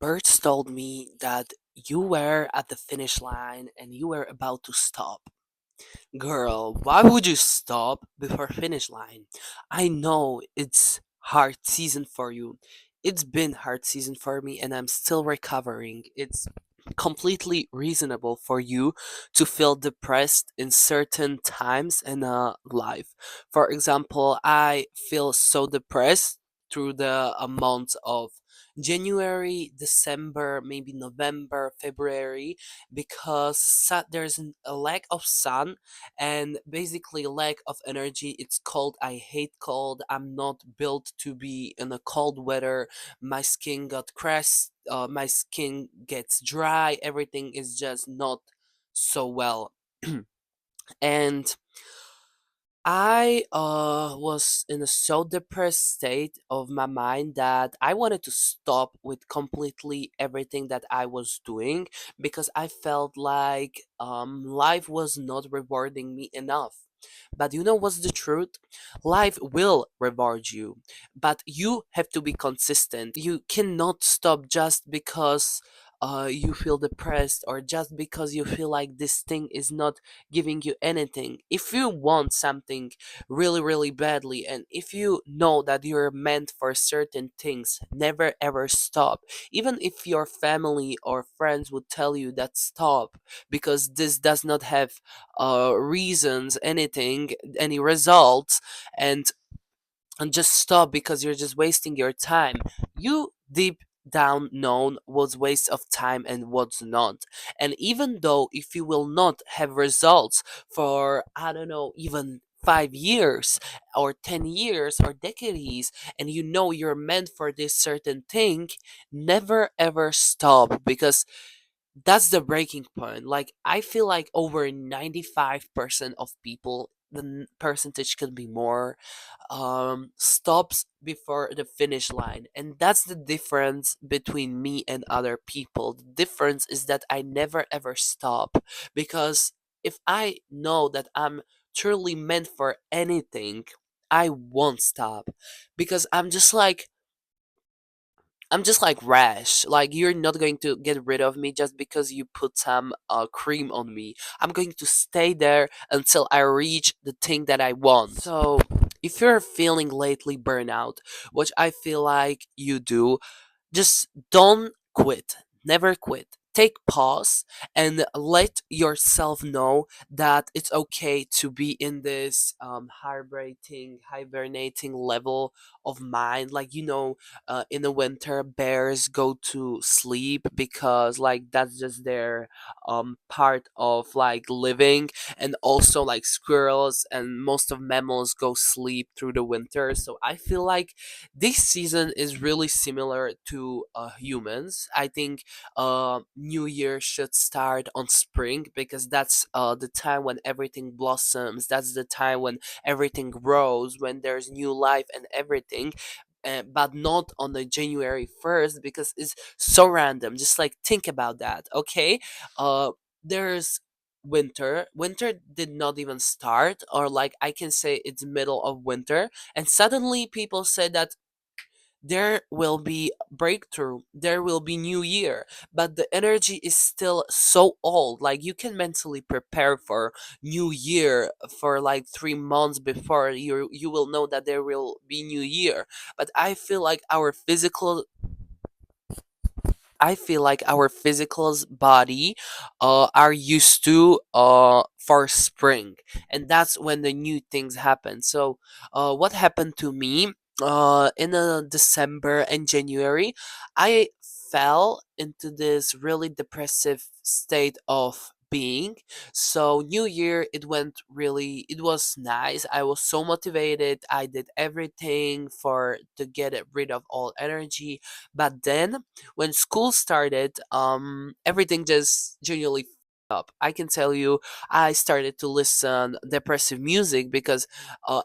Birds told me that you were at the finish line and you were about to stop. Girl, why would you stop before finish line? I know it's hard season for you. It's been hard season for me and I'm still recovering. It's completely reasonable for you to feel depressed in certain times in a life. For example, I feel so depressed through the months of January, December, maybe November, February, because there's a lack of sun and basically lack of energy. It's cold. I hate cold. I'm not built to be in a cold weather. My skin got crashed. My skin gets dry. Everything is just not so well. And I was in a so depressed state of my mind that I wanted to stop with completely everything that I was doing because I felt like life was not rewarding me enough. But you know what's the truth? Life will reward you, but you have to be consistent. You cannot stop just because you feel depressed or just because you feel like this thing is not giving you anything. If you want something really, really badly, and if you know that you're meant for certain things, never ever stop. Even if your family or friends would tell you that stop because this does not have reasons, anything, any results, and just stop because you're just wasting your time. You deep down know what's waste of time and what's not. And even though if you will not have results for I don't know even 5 years or 10 years or decades, and you know you're meant for this certain thing, never ever stop because that's the breaking point. Like I feel like over 95% of people, the percentage can be more, stops before the finish line, and that's the difference between me and other people. The difference is that I never ever stop because if I know that I'm truly meant for anything, I won't stop because I'm just like rash. Like you're not going to get rid of me just because you put some cream on me. I'm going to stay there until I reach the thing that I want. So if you're feeling lately burnout, which I feel like you do, just don't quit. Never quit. Take pause and let yourself know that it's okay to be in this hibernating level of mind. Like in the winter, bears go to sleep because like that's just their part of like living, and also like squirrels and most of mammals go sleep through the winter. So I feel like this season is really similar to humans. I think New Year should start on spring because that's the time when everything blossoms. That's the time when everything grows, when there's new life and everything. But not on the January 1st because it's so random. Just like think about that, okay? There's winter. Winter did not even start, or like I can say it's middle of winter, and suddenly people said that there will be breakthrough, there will be new year, but the energy is still so old. Like you can mentally prepare for new year for like 3 months before you will know that there will be new year. But I feel like our physical's body are used to for spring, and that's when the new things happen. So what happened to me in December and January, I fell into this really depressive state of being. So new year, it was nice. I was so motivated. I did everything for to get rid of all energy. But then when school started, everything just genuinely up. I can tell you, I started to listen depressive music because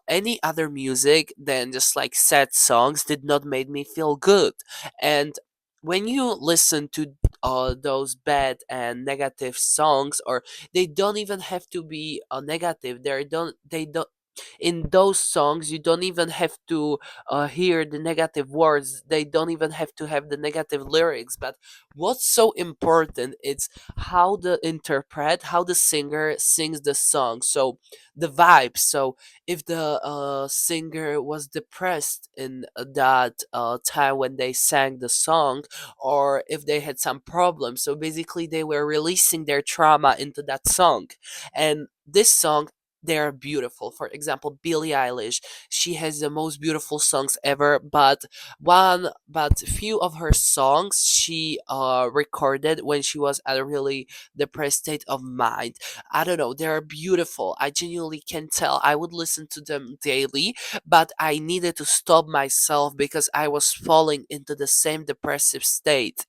any other music than just like sad songs did not make me feel good. And when you listen to those bad and negative songs, or they don't even have to be negative. They don't. In those songs you don't even have to hear the negative words, they don't even have to have the negative lyrics, but what's so important is how the interpret, how the singer sings the song. So the vibe. So if the singer was depressed in that time when they sang the song, or if they had some problems, so basically they were releasing their trauma into that song. And this song, they're beautiful. For example, Billie Eilish, she has the most beautiful songs ever, but few of her songs she recorded when she was at a really depressed state of mind. I don't know, they're beautiful. I genuinely can tell. I would listen to them daily, but I needed to stop myself because I was falling into the same depressive state.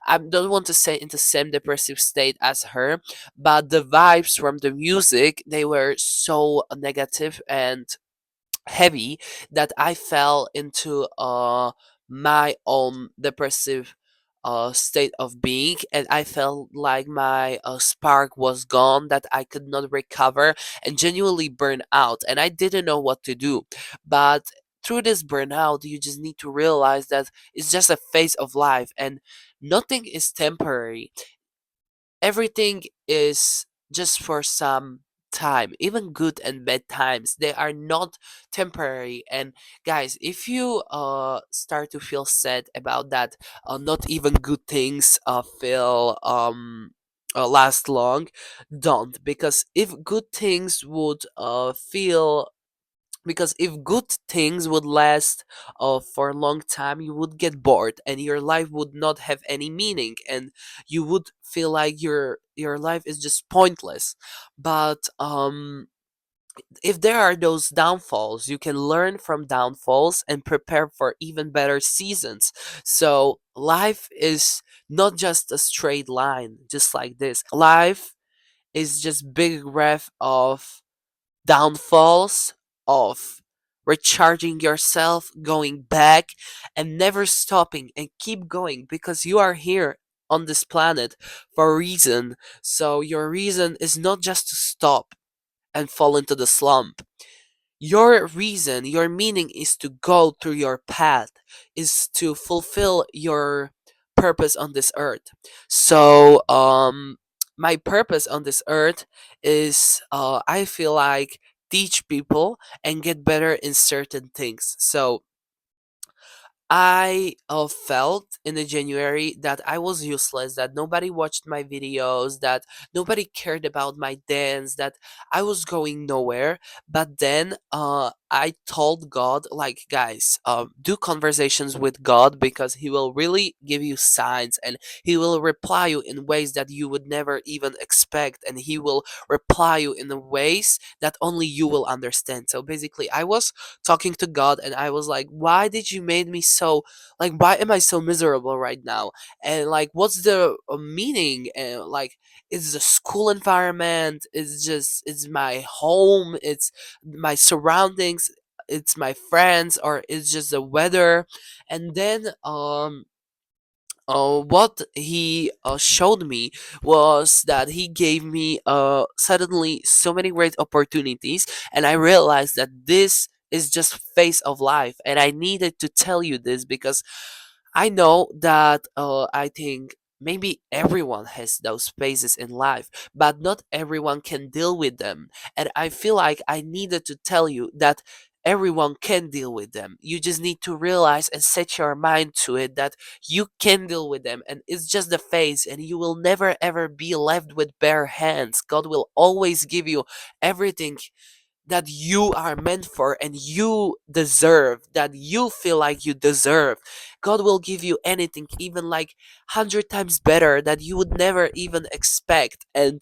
I don't want to say in the same depressive state as her, but the vibes from the music, they were so negative and heavy that I fell into my own depressive state of being, and I felt like my spark was gone, that I could not recover, and genuinely burn out, and I didn't know what to do. But through this burnout, you just need to realize that it's just a phase of life, and nothing is temporary. Everything is just for some time. Even good and bad times, they are not temporary. And guys, if you start to feel sad about that, not even good things feel last long, don't. Because if good things would feel because if good things would last for a long time, you would get bored and your life would not have any meaning, and you would feel like your life is just pointless. But if there are those downfalls, you can learn from downfalls and prepare for even better seasons. So life is not just a straight line just like this. Life is just big graph of downfalls, of recharging yourself, going back, and never stopping, and keep going, because you are here on this planet for a reason. So your reason is not just to stop and fall into the slump. Your reason, your meaning is to go through your path, is to fulfill your purpose on this earth. So, my purpose on this earth is, I feel like, teach people and get better in certain things. So, I felt in the January that I was useless, that nobody watched my videos, that nobody cared about my dance, that I was going nowhere. But then I told God, like, guys, do conversations with God, because He will really give you signs, and He will reply you in ways that you would never even expect, and He will reply you in the ways that only you will understand. So basically, I was talking to God, and I was like, why did you make me so, like, why am I so miserable right now? And like, what's the meaning? And like, it's the school environment, it's my home, it's my surroundings, it's my friends, or it's just the weather. And then what he showed me was that he gave me suddenly so many great opportunities, and I realized that this is just phase of life, and I needed to tell you this because I know that I think maybe everyone has those phases in life, but not everyone can deal with them. And I feel like I needed to tell you that everyone can deal with them. You just need to realize and set your mind to it that you can deal with them, and it's just a phase, and you will never ever be left with bare hands. God will always give you everything that you are meant for and you deserve, that you feel like you deserve. God will give you anything, even like 100 times better, that you would never even expect. And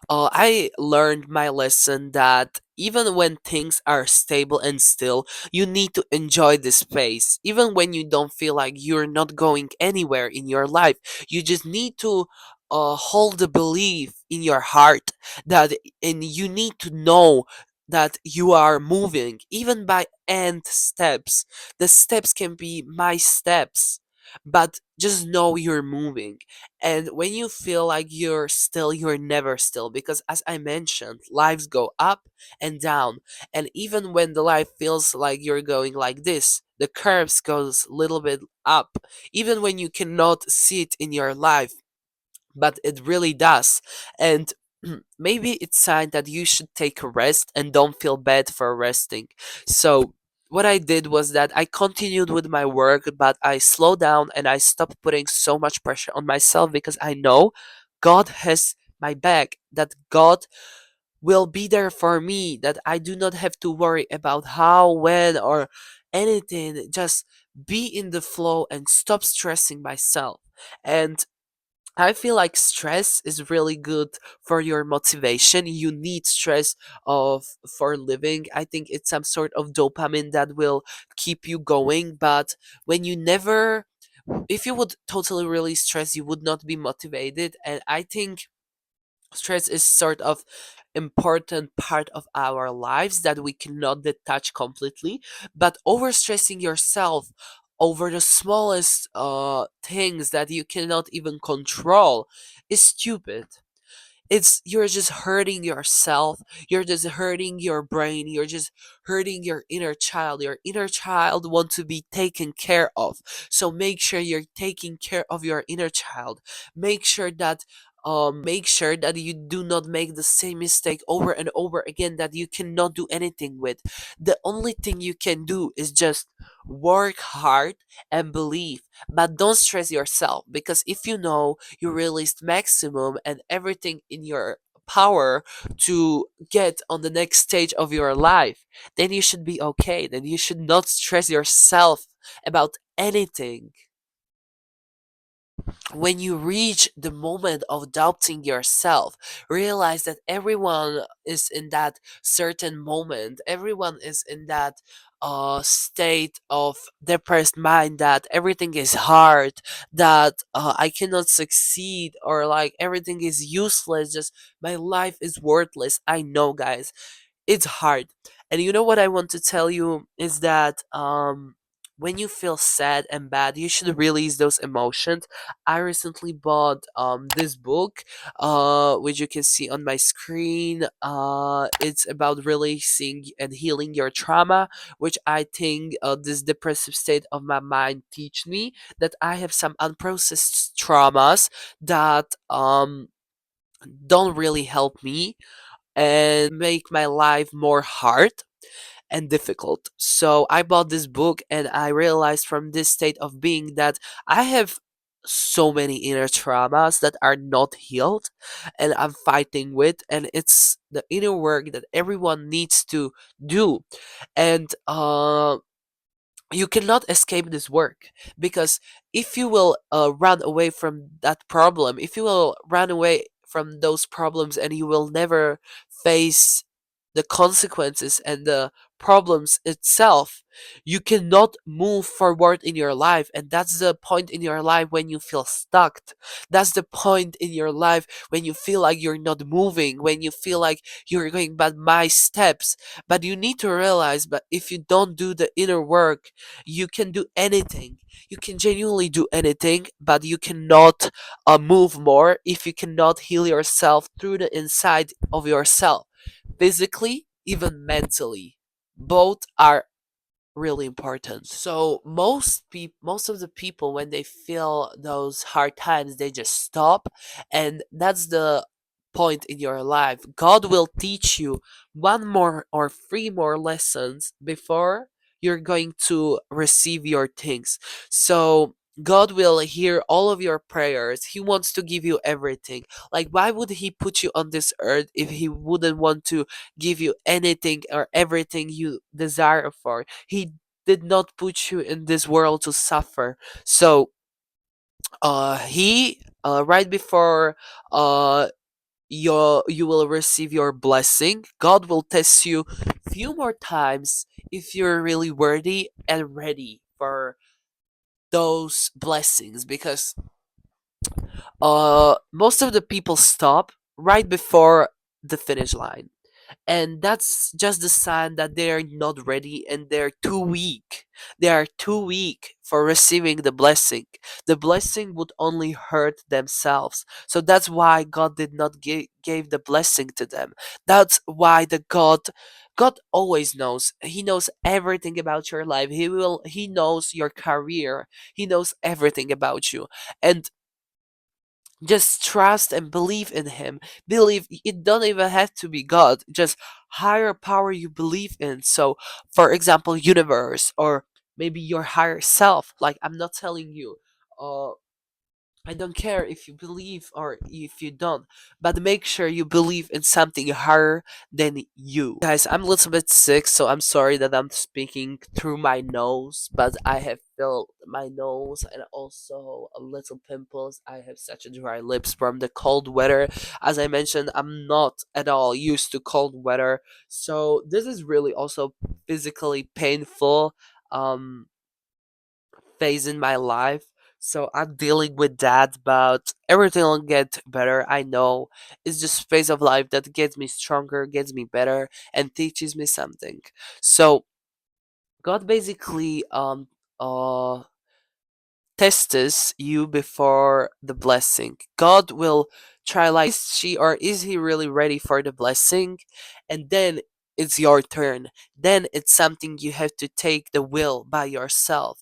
I learned my lesson that even when things are stable and still, you need to enjoy this phase. Even when you don't feel like you're not going anywhere in your life, you just need to hold the belief in your heart that, and you need to know that you are moving, even by end steps. The steps can be my steps. but just know you're moving. And when you feel like you're still, you're never still, because as I mentioned, lives go up and down. And even when the life feels like you're going like this, the curves goes a little bit up, even when you cannot see it in your life, but it really does. And maybe it's sign that you should take a rest and don't feel bad for resting. So what I did was that I continued with my work, but I slowed down and I stopped putting so much pressure on myself, because I know God has my back, that God will be there for me, that I do not have to worry about how, when, or anything. Just be in the flow and stop stressing myself. And I feel like stress is really good for your motivation. You need stress of for living. I think it's some sort of dopamine that will keep you going. But when you never, if you would totally really stress, you would not be motivated. And I think stress is sort of important part of our lives that we cannot detach completely. But overstressing yourself over the smallest things that you cannot even control is stupid. It's, you're just hurting yourself, you're just hurting your brain, you're just hurting your inner child. Your inner child want to be taken care of, so make sure you're taking care of your inner child. Make sure that you do not make the same mistake over and over again that you cannot do anything with. The only thing you can do is just work hard and believe, but don't stress yourself, because if you know you released maximum and everything in your power to get on the next stage of your life, then you should be okay. Then you should not stress yourself about anything. When you reach the moment of doubting yourself, realize that everyone is in that certain moment. Everyone is in that state of depressed mind, that everything is hard, that I cannot succeed, or like everything is useless, just my life is worthless. I know, guys, it's hard. And you know what I want to tell you is that when you feel sad and bad, you should release those emotions. I recently bought this book, which you can see on my screen. It's about releasing and healing your trauma, which I think this depressive state of my mind teach me that I have some unprocessed traumas that don't really help me and make my life more hard and difficult. So I bought this book and I realized from this state of being that I have so many inner traumas that are not healed and I'm fighting with, and it's the inner work that everyone needs to do. And you cannot escape this work, because if you will run away from that problem, if you will run away from those problems and you will never face the consequences and the problems itself, you cannot move forward in your life. And that's the point in your life when you feel stuck. That's the point in your life when you feel like you're not moving, when you feel like you're going by my steps. But you need to realize, but if you don't do the inner work, you can do anything. You can genuinely do anything, but you cannot move more if you cannot heal yourself through the inside of yourself, physically, even mentally. Both are really important. So most of the people, when they feel those hard times, they just stop. And that's the point in your life. God will teach you one more or three more lessons before you're going to receive your things. So God will hear all of your prayers. He wants to give you everything. Like, why would he put you on this earth if he wouldn't want to give you anything or everything you desire for? He did not put you in this world to suffer. So he right before uh you will receive your blessing, God will test you few more times if you're really worthy and ready for those blessings, because most of the people stop right before the finish line. And that's just the sign that they're not ready and they're too weak. They are too weak for receiving the blessing. The blessing would only hurt themselves. So that's why God did not gave the blessing to them. That's why the God always knows. He knows everything about your life. He knows your career. He knows everything about you. And just trust and believe in him. Believe it don't even have to be God, just higher power you believe in. So for example, universe, or maybe your higher self. Like, I'm not telling you, uh I don't care if you believe or if you don't, but make sure you believe in something higher than you. Guys, I'm a little bit sick, so I'm sorry that I'm speaking through my nose, but I have filled my nose and also a little pimples. I have such a dry lips from the cold weather. As I mentioned, I'm not at all used to cold weather, so this is really also physically painful. Um, phase in my life. So I'm dealing with that, but everything will get better. I know it's just phase of life that gets me stronger, gets me better, and teaches me something. So God basically tests you before the blessing. God will try, like, is she or is he really ready for the blessing? And then it's your turn. Then it's something you have to take the will by yourself,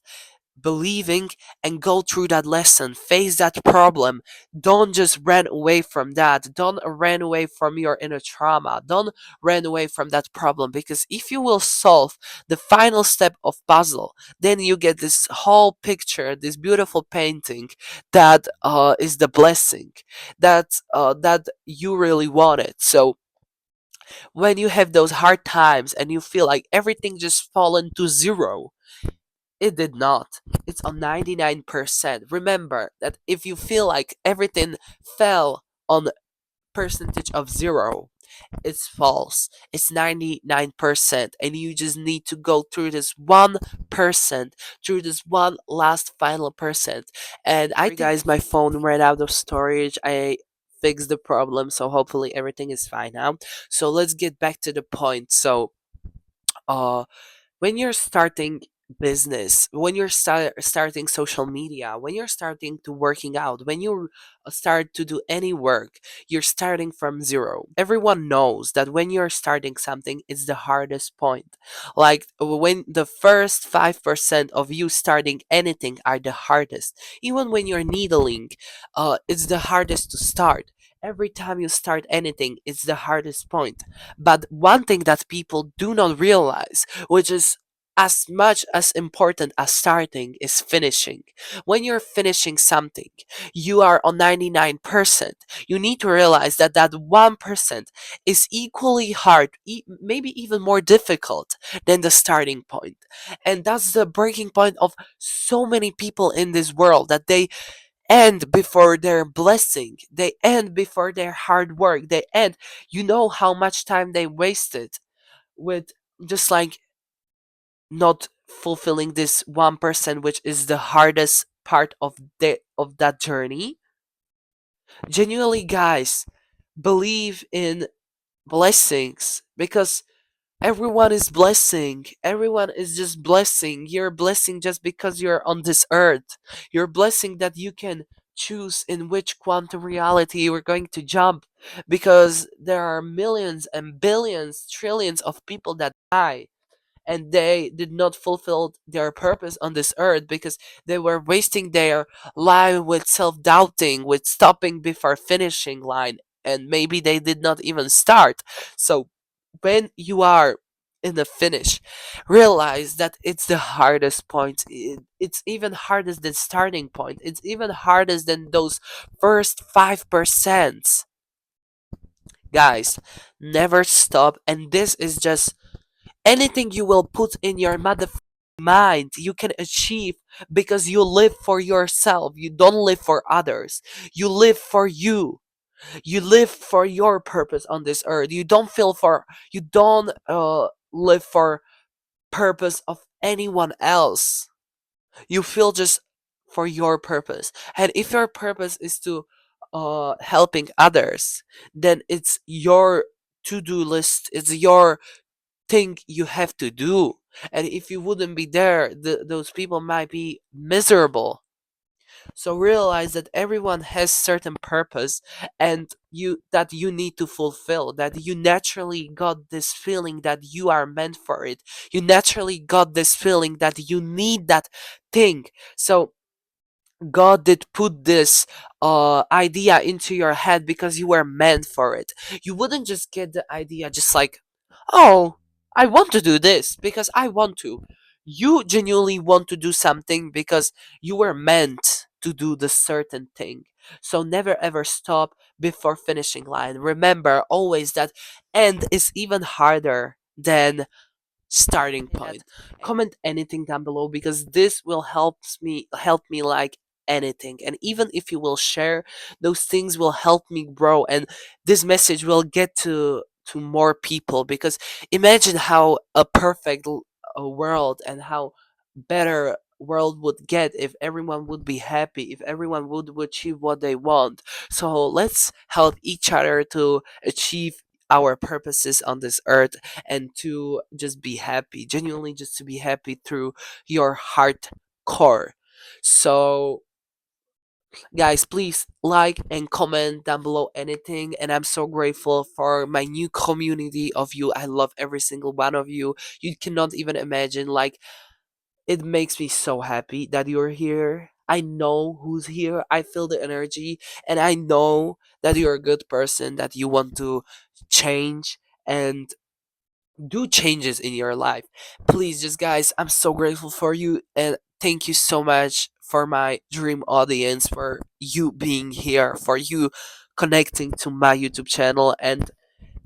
believing, and go through that lesson, face that problem. Don't just run away from that. Don't run away from your inner trauma. Don't run away from that problem, because if you will solve the final step of puzzle, then you get this whole picture, this beautiful painting that is the blessing that you really wanted. So when you have those hard times and you feel like everything just fallen to zero, it did not. It's on 99%. Remember that if you feel like everything fell on percentage of zero, it's false. It's 99%. And you just need to go through this 1%, through this one last final percent. And I think, guys, my phone ran out of storage. I fixed the problem, so hopefully everything is fine now. So let's get back to the point. So, uh, when you're starting business, when you're starting social media, when you're starting to working out, when you start to do any work, you're starting from zero. Everyone knows that when you're starting something, it's the hardest point. Like, when the first 5% of you starting anything are the hardest. Even when you're needling, it's the hardest to start. Every time you start anything, it's the hardest point. But one thing that people do not realize, which is as much as important as starting, is finishing. When you're finishing something, you are on 99%. You need to realize that that 1% is equally hard, maybe even more difficult than the starting point. And that's the breaking point of so many people in this world, that they end before their blessing. They end before their hard work. They end. You know how much time they wasted with just like not fulfilling this 1%, which is the hardest part of that journey. Genuinely, guys, believe in blessings, because everyone is blessing. Everyone is just blessing. You're blessing just because you're on this earth. You're blessing that you can choose in which quantum reality you are going to jump, because there are millions and billions, trillions of people that die, and they did not fulfill their purpose on this earth because they were wasting their life with self-doubting, with stopping before finishing line, and maybe they did not even start. So when you are in the finish, realize that it's the hardest point. It's even hardest than starting point. It's even hardest than those first 5%. Guys, never stop. And this is just anything you will put in your mother mind, you can achieve, because you live for yourself. You don't live for others. You live for you. You live for your purpose on this earth. You don't live for purpose of anyone else. You feel just for your purpose. And if your purpose is to helping others, then it's your to-do list. It's your thing you have to do. And if you wouldn't be there, those people might be miserable. So realize that everyone has certain purpose, and you need to fulfill, that you naturally got this feeling that you are meant for it. You naturally got this feeling that you need that thing. So God did put this idea into your head because you were meant for it. You wouldn't just get the idea just like, oh, I want to do this because I want to. You genuinely want to do something because you were meant to do the certain thing. So never ever stop before finishing line. Remember always that end is even harder than starting point. Comment anything down below because this will help me like anything. And even if you will share, those things will help me grow, and this message will get to more people. Because imagine how a perfect world and how better world would get if everyone would be happy, if everyone would achieve what they want. So let's help each other to achieve our purposes on this earth, and to just be happy, genuinely just to be happy through your heart core. So guys, please like and comment down below anything, and I'm so grateful for my new community of you. I love every single one of you. You cannot even imagine, like, it makes me so happy that you're here. I know who's here. I feel the energy, and I know that you're a good person, that you want to change and do changes in your life. Please, just guys, I'm so grateful for you, and thank you so much for my dream audience, for you being here, for you connecting to my YouTube channel. And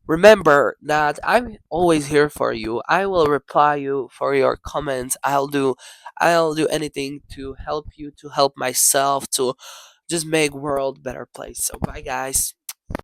remember that I'm always here for you. I will reply you for your comments. I'll do anything to help you, to help myself, to just make world better place. So bye guys.